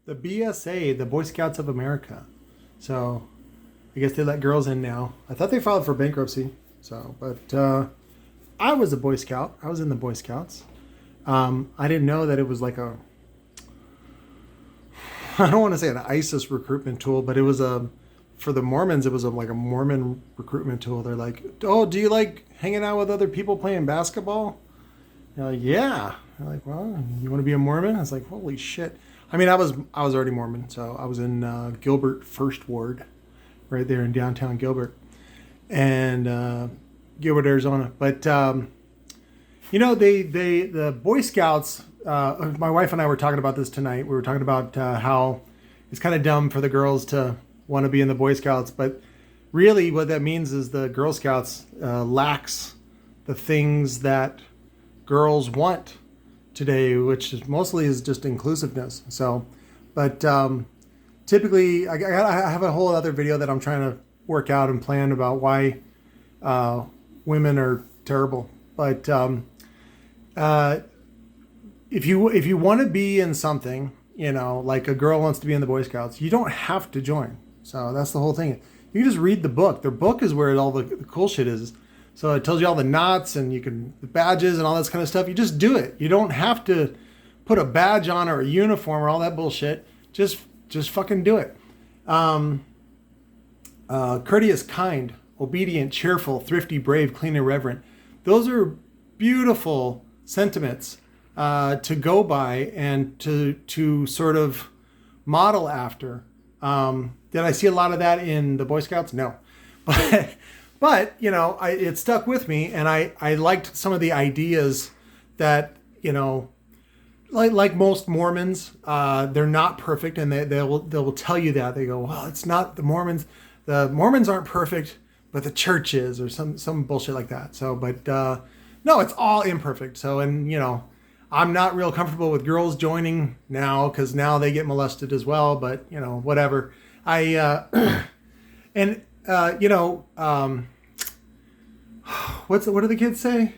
the BSA, the Boy Scouts of America. So I guess they let girls in now. I thought they filed for bankruptcy. So, but I was a Boy Scout. I was in the Boy Scouts. I didn't know that it was like a, I don't want to say an ISIS recruitment tool, but it was for the Mormons, it was like a Mormon recruitment tool. They're like, oh, do you like hanging out with other people playing basketball? You're like, yeah. They're like, well, you want to be a Mormon? I was like, holy shit. I mean, I was already Mormon, so I was in Gilbert First Ward, right there in downtown Gilbert, and Gilbert, Arizona. But the Boy Scouts. My wife and I were talking about this tonight. We were talking about how it's kind of dumb for the girls to want to be in the Boy Scouts, but really, what that means is the Girl Scouts lacks the things that girls want today, which is mostly is just inclusiveness. So, but typically, I have a whole other video that I'm trying to work out and plan about why women are terrible. But if you want to be in something, like a girl wants to be in the Boy Scouts, you don't have to join. So that's the whole thing. You can just read the book. Their book is where all the cool shit is. So it tells you all the knots and the badges and all this kind of stuff. You just do it. You don't have to put a badge on or a uniform or all that bullshit. Just fucking do it. Courteous, kind, obedient, cheerful, thrifty, brave, clean, and reverent. Those are beautiful sentiments to go by and to sort of model after. Did I see a lot of that in the Boy Scouts? No. But it stuck with me, and I liked some of the ideas that, like most Mormons, they're not perfect, and they will tell you that. They go, well, it's not the Mormons. The Mormons aren't perfect, but the church is, or some bullshit like that. So, but no, it's all imperfect. So, and I'm not real comfortable with girls joining now because now they get molested as well. But whatever. What do the kids say?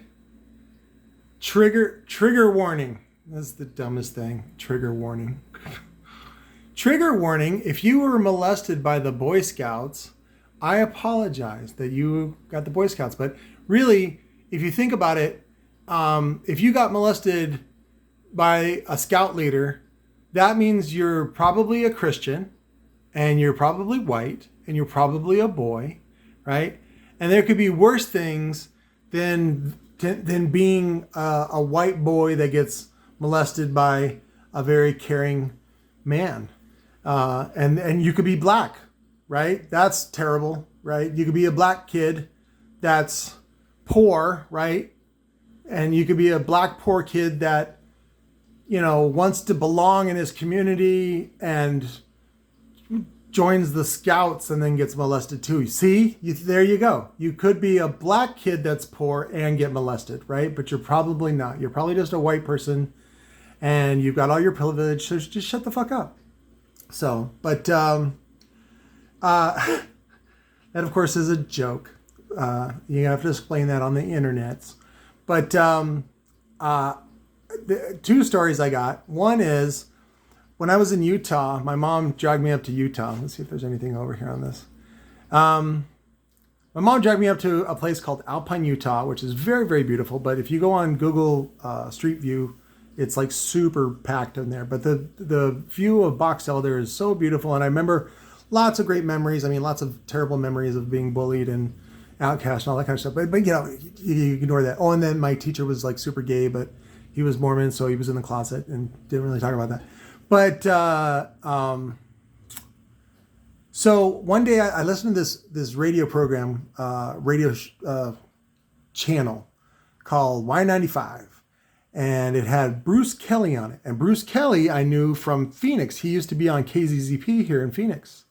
Trigger warning. That's the dumbest thing. Trigger warning. Trigger warning. If you were molested by the Boy Scouts, I apologize that you got the Boy Scouts. But really, if you think about it, if you got molested by a scout leader, that means you're probably a Christian, and you're probably white, and you're probably a boy, right? And there could be worse things than being a white boy that gets molested by a very caring man. And you could be black, right? That's terrible, right? You could be a black kid that's poor, right? And you could be a black poor kid that, wants to belong in his community and joins the Scouts and then gets molested too. See, there you go. You could be a black kid that's poor and get molested, right? But you're probably not. You're probably just a white person and you've got all your privilege. So just shut the fuck up. So, but that of course is a joke. You have to explain that on the internets. But the two stories I got. One is, when I was in Utah, my mom dragged me up to Utah. Let's see if there's anything over here on this. My mom dragged me up to a place called Alpine, Utah, which is very, very beautiful. But if you go on Google Street View, it's like super packed in there. But the view of Box Elder is so beautiful. And I remember lots of great memories. I mean, lots of terrible memories of being bullied and outcast and all that kind of stuff. But you ignore that. Oh, and then my teacher was like super gay, but he was Mormon, so he was in the closet and didn't really talk about that. But so one day I listened to this radio program, channel called Y95, and it had Bruce Kelly on it. And Bruce Kelly I knew from Phoenix. He used to be on KZZP here in Phoenix.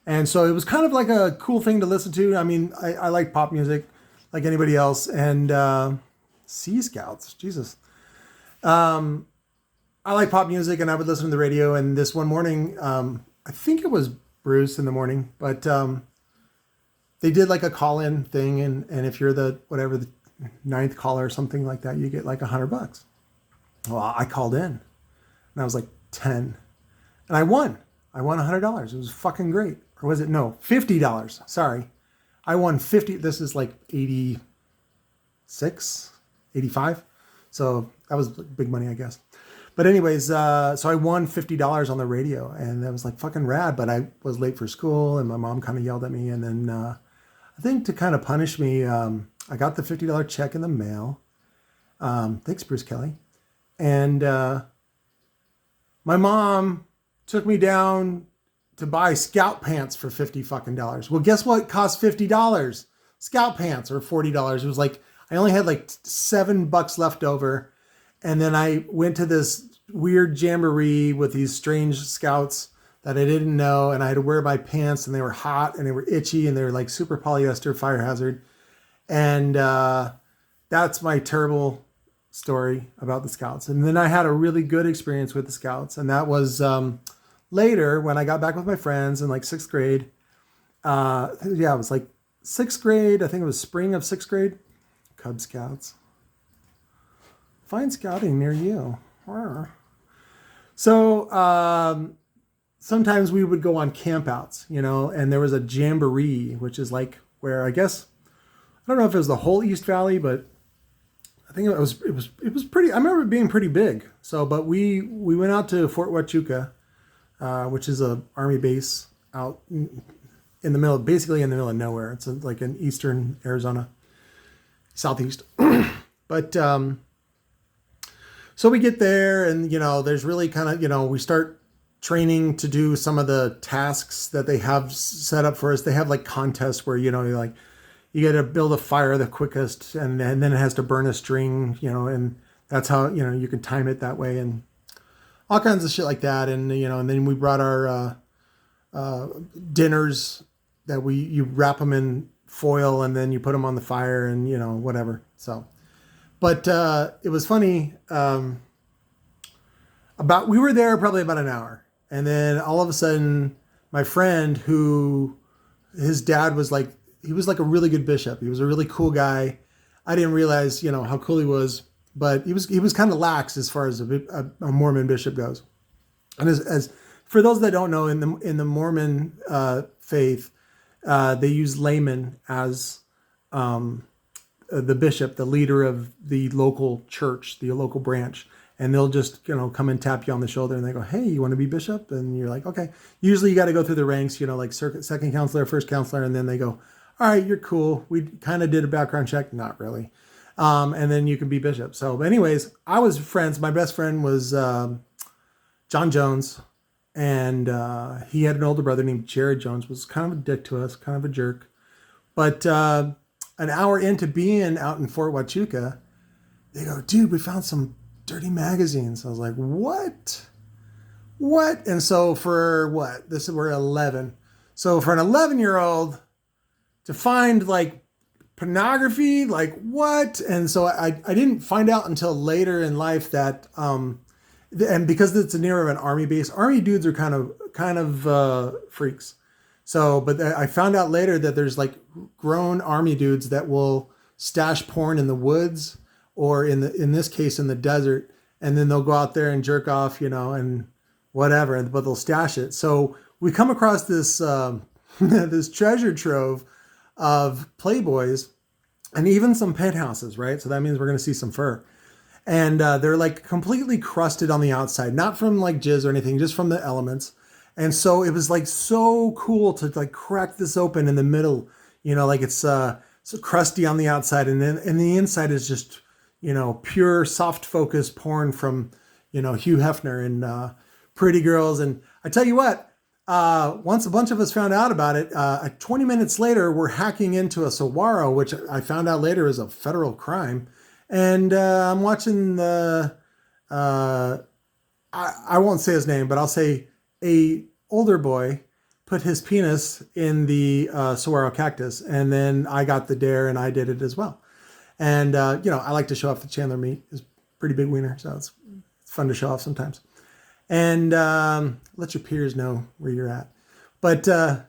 And so it was kind of like a cool thing to listen to. I mean, I like pop music like anybody else. And Sea Scouts, Jesus. I like pop music, and I would listen to the radio. And this one morning, I think it was Bruce in the morning, but they did like a call-in thing, and if you're the ninth caller or something like that, you get like $100. Well, I called in, and I was like 10. And I won. I won $100. It was fucking great. Or was it? No, $50. Sorry. I won 50. This is like 86, 85. So that was big money, I guess. But anyways, so I won $50 on the radio, and that was like fucking rad. But I was late for school, and my mom kind of yelled at me. And then I think to kind of punish me, I got the $50 check in the mail. Thanks, Bruce Kelly. And my mom took me down to buy Scout pants for $50 fucking dollars. Well, guess what cost $50? Scout pants, or $40. It was like, I only had like $7 left over. And then I went to this weird jamboree with these strange scouts that I didn't know. And I had to wear my pants, and they were hot and they were itchy and they were like super polyester, fire hazard. And that's my terrible story about the scouts. And then I had a really good experience with the scouts. And that was later when I got back with my friends in like 6th grade. It was like 6th grade. I think it was spring of 6th grade. Cub Scouts. Find scouting near you. So sometimes we would go on campouts, and there was a jamboree, which is like where I guess, I don't know if it was the whole East Valley, but I think it was pretty, I remember it being pretty big. So, but we went out to Fort Huachuca, which is a army base out in the middle, basically in the middle of nowhere. It's like in eastern Arizona, southeast. But so we get there, and there's really kind of, we start training to do some of the tasks that they have set up for us. They have like contests where you're like, you got to build a fire the quickest, and then it has to burn a string, and that's how you can time it that way, and all kinds of shit like that. And and then we brought our dinners that you wrap them in foil, and then you put them on the fire, and whatever. So. But it was funny. We were there probably about an hour, and then all of a sudden, my friend, his dad was like, he was like a really good bishop. He was a really cool guy. I didn't realize, how cool he was, but he was kind of lax as far as a Mormon bishop goes. And as for those that don't know, in the Mormon faith, they use laymen as the bishop, the leader of the local church, the local branch, and they'll just, come and tap you on the shoulder, and they go, "Hey, you want to be bishop?" And you're like, "Okay." Usually you got to go through the ranks, like second counselor, first counselor, and then they go, "All right, you're cool. We kind of did a background check." Not really. And then you can be bishop. So anyways, I was friends. My best friend was John Jones, and he had an older brother named Jared Jones, was kind of a dick to us, kind of a jerk. But an hour into being out in Fort Huachuca, they go, "Dude, we found some dirty magazines." I was like, "What? What?" And so for what? We're 11. So for an 11-year-old to find like pornography, like what? And so I didn't find out until later in life that, and because it's near an army base, army dudes are kind of freaks. So, but I found out later that there's like grown army dudes that will stash porn in the woods, or in this case in the desert, and then they'll go out there and jerk off, and whatever, but they'll stash it. So we come across this this treasure trove of Playboys, and even some penthouses, right? So that means we're going to see some fur. And they're like completely crusted on the outside, not from like jizz or anything, just from the elements. And so it was like so cool to like crack this open in the middle, like it's so crusty on the outside, and then the inside is just, pure soft focus porn from, Hugh Hefner and pretty girls. And I tell you what, once a bunch of us found out about it, 20 minutes later, we're hacking into a saguaro, which I found out later is a federal crime. And I'm watching I won't say his name, but I'll say a older boy put his penis in the saguaro cactus, and then I got the dare and I did it as well. And I like to show off the Chandler meat. It's pretty big wiener, so it's fun to show off sometimes. And let your peers know where you're at. But so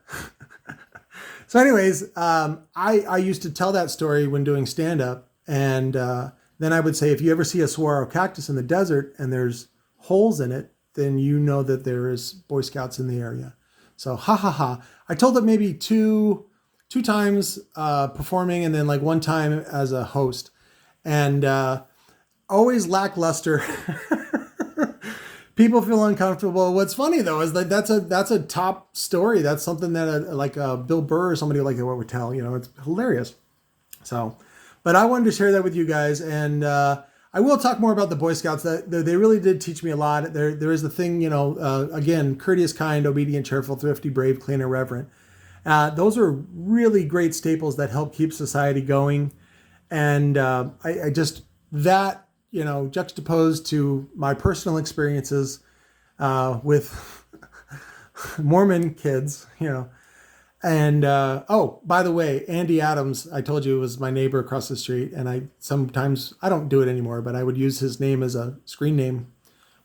anyways, I used to tell that story when doing stand-up, and then I would say, if you ever see a saguaro cactus in the desert and there's holes in it, then you know that there is Boy Scouts in the area. So ha ha ha. I told it maybe two times performing, and then like one time as a host, and always lackluster. People feel uncomfortable. What's funny though is that that's a top story. That's something that like Bill Burr or somebody like that would tell. It's hilarious. So, but I wanted to share that with you guys, and I will talk more about the Boy Scouts. That they really did teach me a lot. There is the thing, again, courteous, kind, obedient, cheerful, thrifty, brave, clean, and reverent. Those are really great staples that help keep society going, and I just that. Juxtaposed to my personal experiences with Mormon kids, and oh, by the way, Andy Adams, I told you, was my neighbor across the street, and I don't do it anymore, but I would use his name as a screen name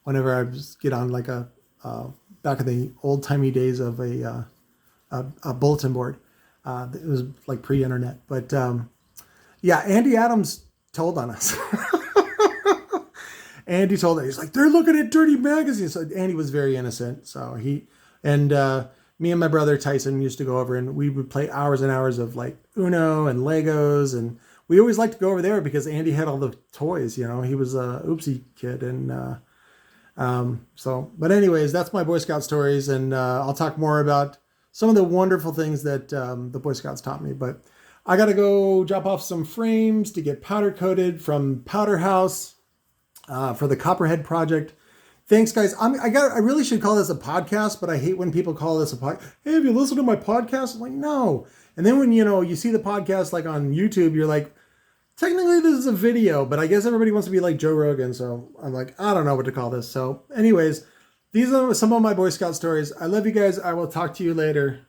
whenever I get on like a back in the old timey days of a bulletin board. It was like pre-internet, but yeah, Andy Adams told on us. Andy told her, he's like, they're looking at dirty magazines. So Andy was very innocent. So me and my brother Tyson used to go over, and we would play hours and hours of like Uno and Legos. And we always liked to go over there because Andy had all the toys, he was a oopsie kid. And but anyways, that's my Boy Scout stories. And I'll talk more about some of the wonderful things that the Boy Scouts taught me. But I got to go drop off some frames to get powder coated from Powder House. For the Copperhead project. Thanks, guys. I really should call this a podcast, but I hate when people call this a podcast. Hey, have you listened to my podcast? I'm like, no. And then when, you see the podcast like on YouTube, you're like, technically this is a video, but I guess everybody wants to be like Joe Rogan. So I'm like, I don't know what to call this. So anyways, these are some of my Boy Scout stories. I love you guys. I will talk to you later.